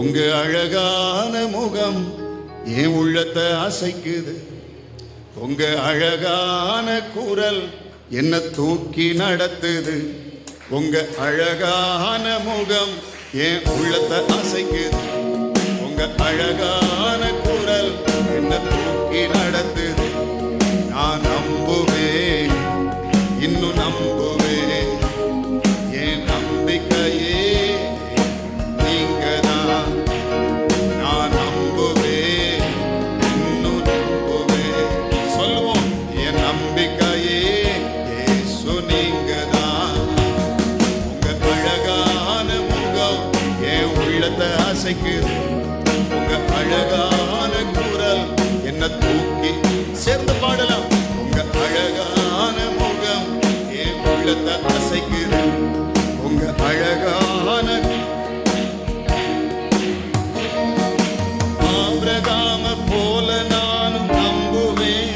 உங்க அழகான முகம் என் உள்ளத்தை அசைக்குது. உங்க அழகான குரல் என்ன தூக்கி நடத்துது. உங்க அழகான முகம் என் உள்ளத்தை அசைக்குது. உங்க அழகான குரல் என்ன தூக்கி நடத்துது. நான் நம்புவேன், இன்னும் நம்புவேன். என் நம்பிக்கையே நீங்கதான். நான் நம்புவேன், இன்னும் நம்புவேன். சொல்லுவோம், என் நம்பிக்கையே இயேசு நீங்கதான். உங்க அழகான முகம் என் உள்ளத்தை அசைக்குது. உங்க அழகான குரல் என்ன தூக்கி சேர்ந்து பாடலாம். உங்க அழகான முகம் என் உள்ளத்தை அசைக்குது. உங்க அழகான ஆபிரகாம போல நானும் நம்புவேன்.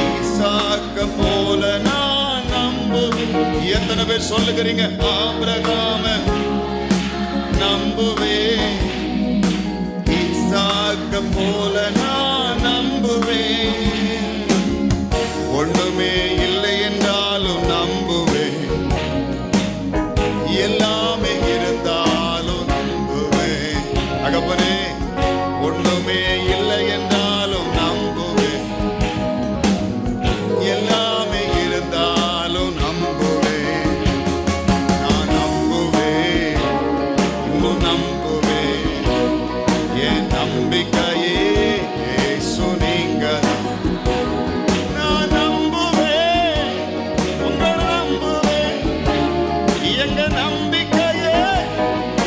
ஈசாக்க போல நான் நம்புவேன். எத்தனை பேர் சொல்லுகிறீங்க? ஆபிரகாம நம்புவேன், ஈசாக்க போல நான் நம்புவேன். ஒண்ணுமே இல்லை என்றாலும் நம்புவேன். எல்லாமே இருந்தாலும் நம்புவேன். தகப்பனே, ஒண்ணுமே இல்லை என்றாலும் நம்புவேன். எல்லாமே இருந்தாலும் நம்புவேன். நான் நம்புவேன், இன்னும் நம்புவேன். என் நம்பிக்கையே இயேசு நீங்கதான். நான் நம்புவேன், உங்களை நம்புவேன். எங்க நம்பிக்கையே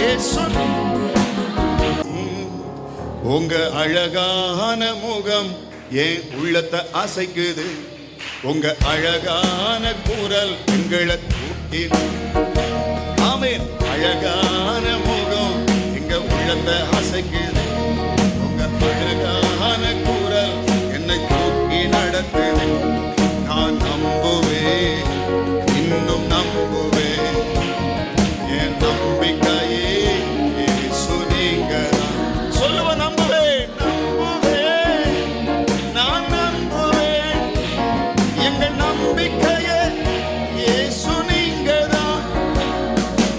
இயேசு. உங்க அழகான முகம் என் உள்ளத்தை அசைக்குது. உங்க அழகான குரல் எங்களை தூக்கி. ஆமென். அழகான முகம் எங்க உள்ளத்தை அசைக்குது. உங்க அழகான குரல் என்னை தூக்கி நடத்துது. நான் நம்புவேன், இன்னும் நம்புவேன். என் நம்பிக்கையே இயேசு நீங்கதான். சொல்லுவ, நம்புவேன், நம்புவேன். நான் நம்புவேன். எங்கள் நம்பிக்கையே இயேசு நீங்கதான்.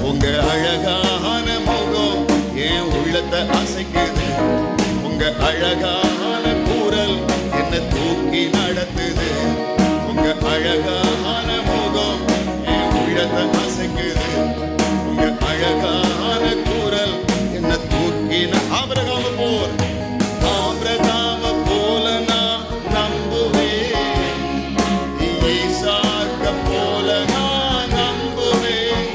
உங்க அழகான முகம் என் உள்ளத்தை அசைக்குது. உங்க அழகான குரல் என்ன தூக்கி நடத்துது. உங்க அழகான முகம் என் உள்ளத்தை அசைக்குது. உங்க அழகான குரல் என்ன தூக்கி. ஆபிரகாம போல், ஆபிரகாம போல நான் நம்புவேன். ஈசாக்க போல நான் நம்புவேன்.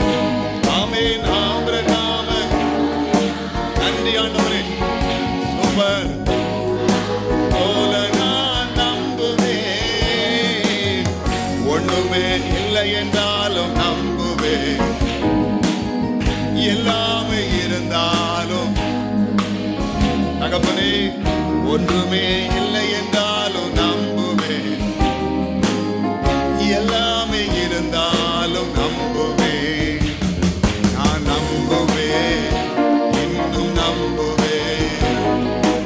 ஆமென். ஆபிரகாம, நன்றி ஆண்டவரே, சூப்பர், போல நான் நம்புவேன். ஒண்ணுமே இல்லை என்றாலும் நம்புவேன். எல்லாமே இருந்தாலும் தகப்பனே, ஒன்றுமே இல்லை என்றாலும் நம்புவேன். எல்லாமே இருந்தாலும் நம்புவேன். நான் நம்புவேன், இன்னும் நம்புவேன்.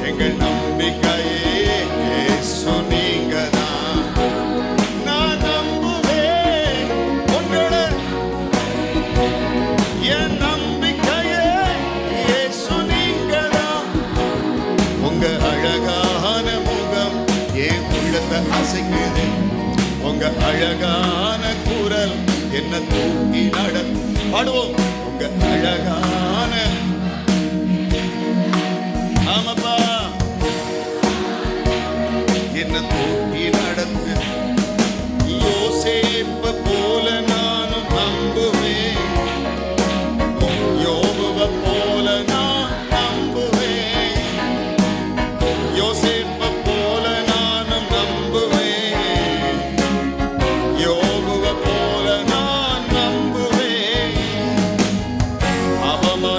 எங்கள் நம்பிக்கையே இயேசு நீங்கதான். நான் நம்புவேன், உங்களை. என் நம்பிக்கையே இயேசு நீங்கதான். உங்க அழகான முகம் என் உள்ளத்தை அசைக்குது. உங்க அழகான குரல் என்ன தூக்கி பாடுவோம். உங்க அழகான, ஆமாப்பா, என்ன தூக்கி நடத்து. யோசேப்ப போல நானும் நம்புவேன். யோபுவ போல நான் நம்புவேன். யோசேப்ப போல நானும் நம்புவேன். யோபுவ போல நான் நம்புவேன். அவமானங்கள்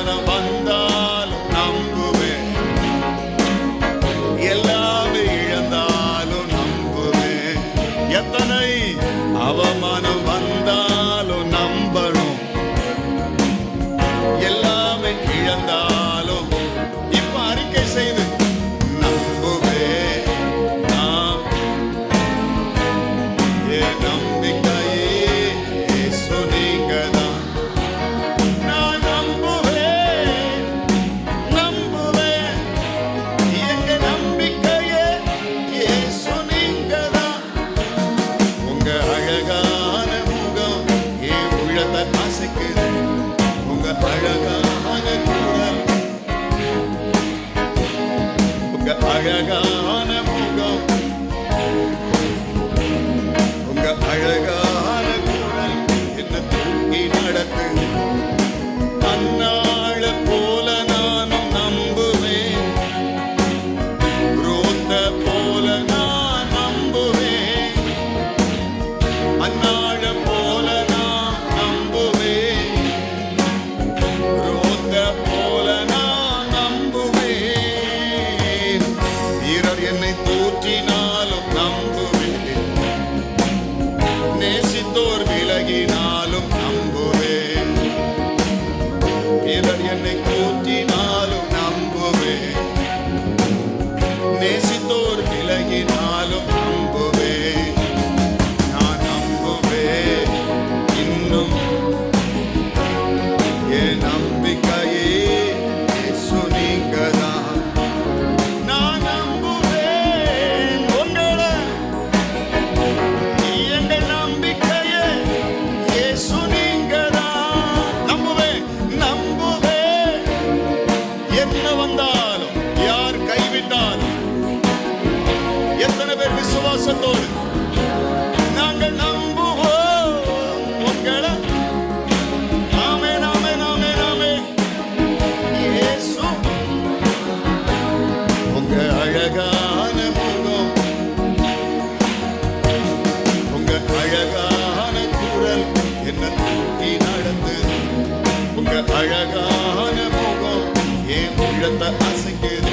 என்ன வந்தாலும், யார் கைவிட்டாலும், எத்தனை பேர் விசுவாசத்தோடு நாங்கள் நம்புவோம் உங்களை. ஆமென், ஆமென், ஆமென், ஆமென். இயேசு உங்க அழகான முகம், உங்க அழகான குரல் என்ன தூக்கி நடந்து, உங்க அழகான முகம் என் உள்ளத்தை அசைக்குது.